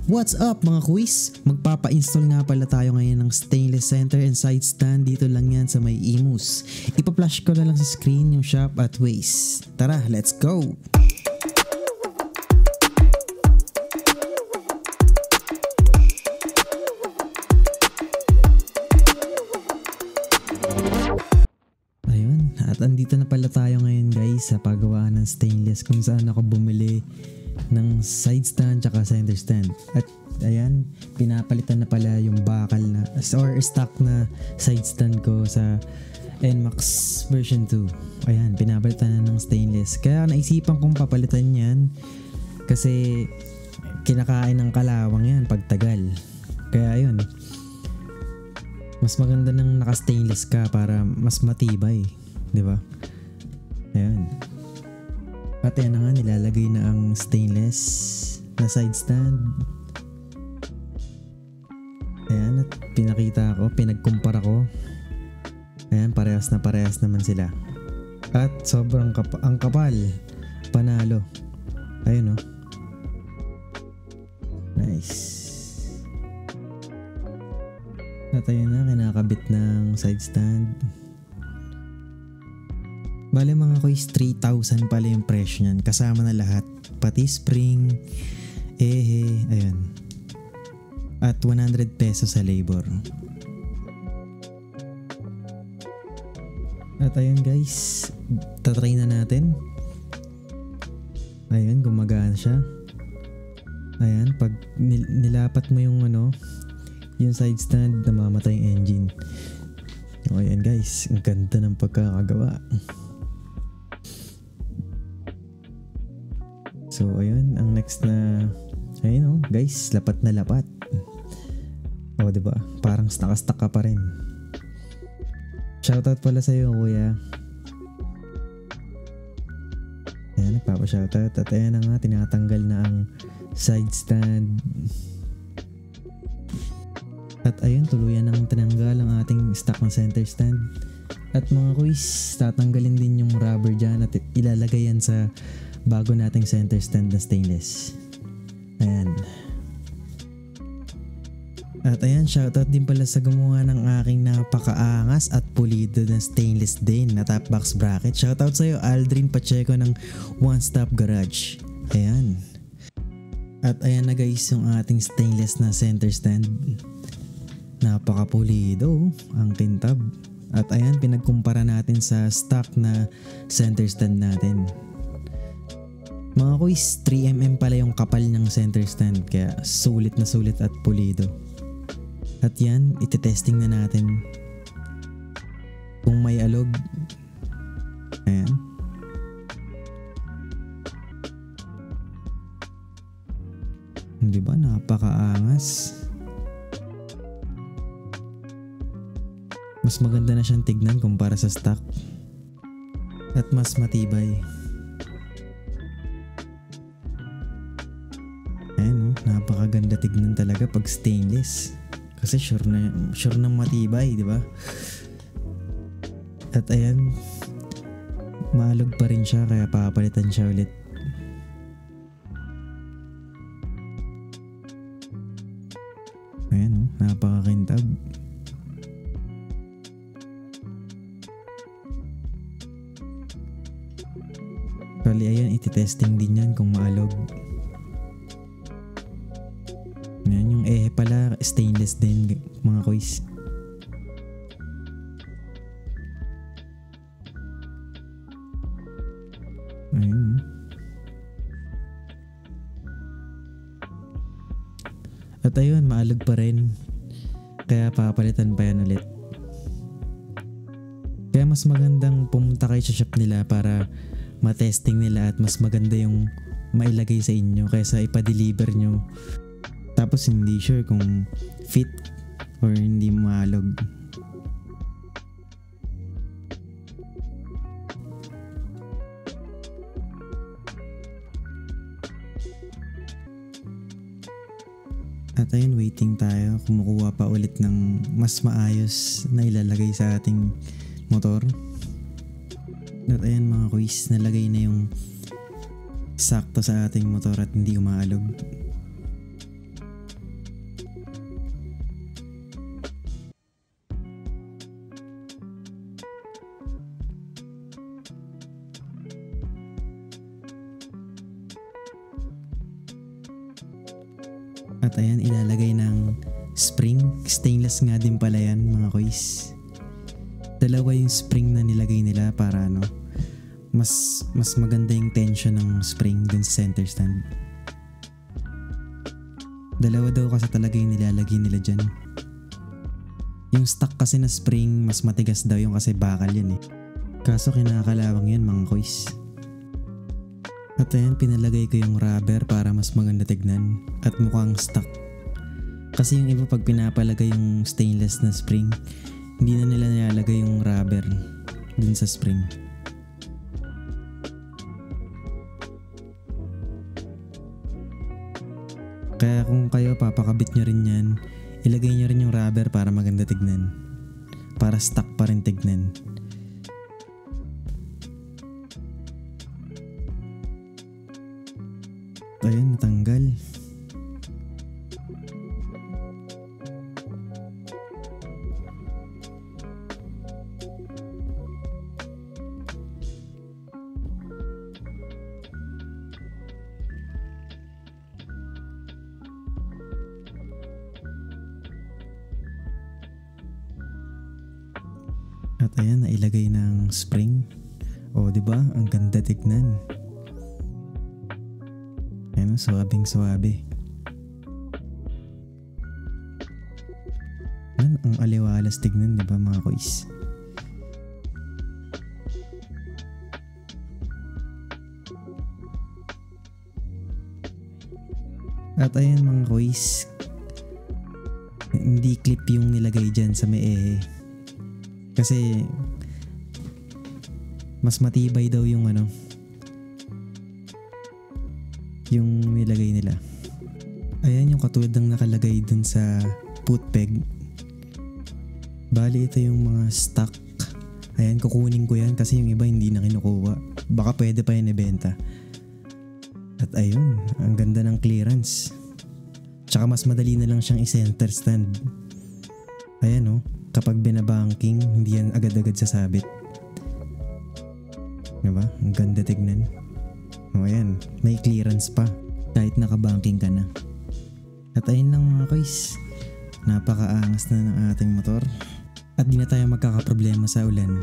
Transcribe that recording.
What's up mga quiz? Magpapa-install nga pala tayo ngayon ng stainless center and side stand. Dito lang yan sa may Imus. Ipa-flash ko na lang sa screen yung shop at Waze. Tara, let's go! Ayun, at andito na pala tayo ngayon guys sa paggawa ng stainless kung saan ako bumili ng side stand tsaka center stand. At ayan, pinapalitan na pala yung bakal na or stock na side stand ko sa NMAX version 2. Ayan, pinapalitan na ng stainless. Kaya naisipan kong papalitan yan kasi kinakain ng kalawang yan pag tagal. Kaya ayun, mas maganda nang naka-stainless ka para mas matibay, di ba? Ayan. At yan na nga, nilalagay na ang stainless na side stand. Ayan, at pinakita ko, pinagkumpara ko. Ayan, parehas na parehas naman sila. At sobrang ang kapal. Panalo. Ayun, oh. Nice. At ayun na, kinakabit ng side stand. Bale mga kuys, 3,000 pala yung presyo niyan. Kasama na lahat. Pati spring, ayun. At 100 pesos sa labor. At ayun guys, tatry na natin. Ayun, gumagana siya. Ayan, pag nilapat mo yung yung side stand, namamatay yung engine. O ayan guys, ang ganda ng pagkakagawa. So ayun, ang next na ayun guys, lapat na lapat. O diba? Parang stuck ka pa rin. Shoutout pala sa iyo kuya. Ayan, nagpapa-shoutout. At ayan na nga, tinatanggal na ang side stand. At ayun, tuluyan nang tinanggal ang ating stock na center stand. At mga kuys, tatanggalin din yung rubber dyan at ilalagay yan sa bago nating center stand na stainless. Ayan. At ayan, shoutout din pala sa gumawa ng aking napakaangas at pulido na stainless din na top box bracket. Shoutout sa iyo Aldrin Pacheco ng One Stop Garage. Ayan. At ayan na guys yung ating stainless na center stand. Napakapulido ang kintab. At ayan, pinagkumpara natin sa stock na center stand natin. Mga kuys, 3mm pala yung kapal ng center stand, kaya sulit na sulit at pulido. At yan, iti-testing na natin kung may alog. Ayan. Di ba? Napakaangas. Mas maganda na siyang tignan kumpara sa stock. At mas matibay. Ayan, napakaganda tignan talaga pag stainless. Kasi sure na matibay, di ba? At ayan, maalog pa rin siya kaya papalitan siya ulit. Ayan, napakakintab. Kali ayan, iti-testing din yan kung maalog. Ayan, yung pala stainless din mga kuys. Ayun. At ayun, maalog pa rin. Kaya papalitan pa yan ulit. Kaya mas magandang pumunta kayo sa shop nila para matesting nila at mas maganda yung mailagay sa inyo kaysa ipa-deliver nyo tapos hindi sure kung fit or hindi maalog. At ayun, waiting tayo, kumukuha pa ulit ng mas maayos na ilalagay sa ating motor. At ayan mga kuys, nalagay na yung sakto sa ating motor at hindi umaalog. At ayan, ilalagay ng spring. Stainless nga din pala yan mga kois. Dalawa yung spring na nilagay nila para mas maganda yung tension ng spring dun sa center stand. Dalawa daw kasi talaga yung nilalagay nila dyan. Yung stock kasi na spring mas matigas daw yung kasi bakal yan eh. Kaso kinakalawang yan mga kois. At ayan, pinalagay ko yung rubber para mas maganda tignan at mukhang stock. Kasi yung iba pag pinapalagay yung stainless na spring, hindi na nila nilalagay yung rubber dun sa spring. Kaya kung kayo papakabit nyo rin yan, ilagay nyo rin yung rubber para maganda tignan. Para stock pa rin tignan. Ayan, natanggal. At ayan, nailagay ng spring. O, diba? Ang ganda tignan. Ayan, suwabing suwabe. Ayan, ang aliwalas tignan, diba mga kois? At ayan mga kois, hindi clip yung nilagay dyan sa may ehe. Kasi mas matibay daw yung yung nilagay nila. Ayan yung katulad ng nakalagay dun sa foot peg. Bali ito yung mga stock. Ayan, kukunin ko yan kasi yung iba hindi na kinukuha. Baka pwede pa yan ibenta. At ayun, ang ganda ng clearance. Tsaka mas madali na lang siyang i-center stand. Ayan kapag binabanking, hindi yan agad-agad sasabit. Diba? Ang ganda tignan. Ayan, may clearance pa kahit nakabanking ka na. At ayun lang mga kois, napakaangas na ng ating motor at di na tayo magkakaproblema sa ulan.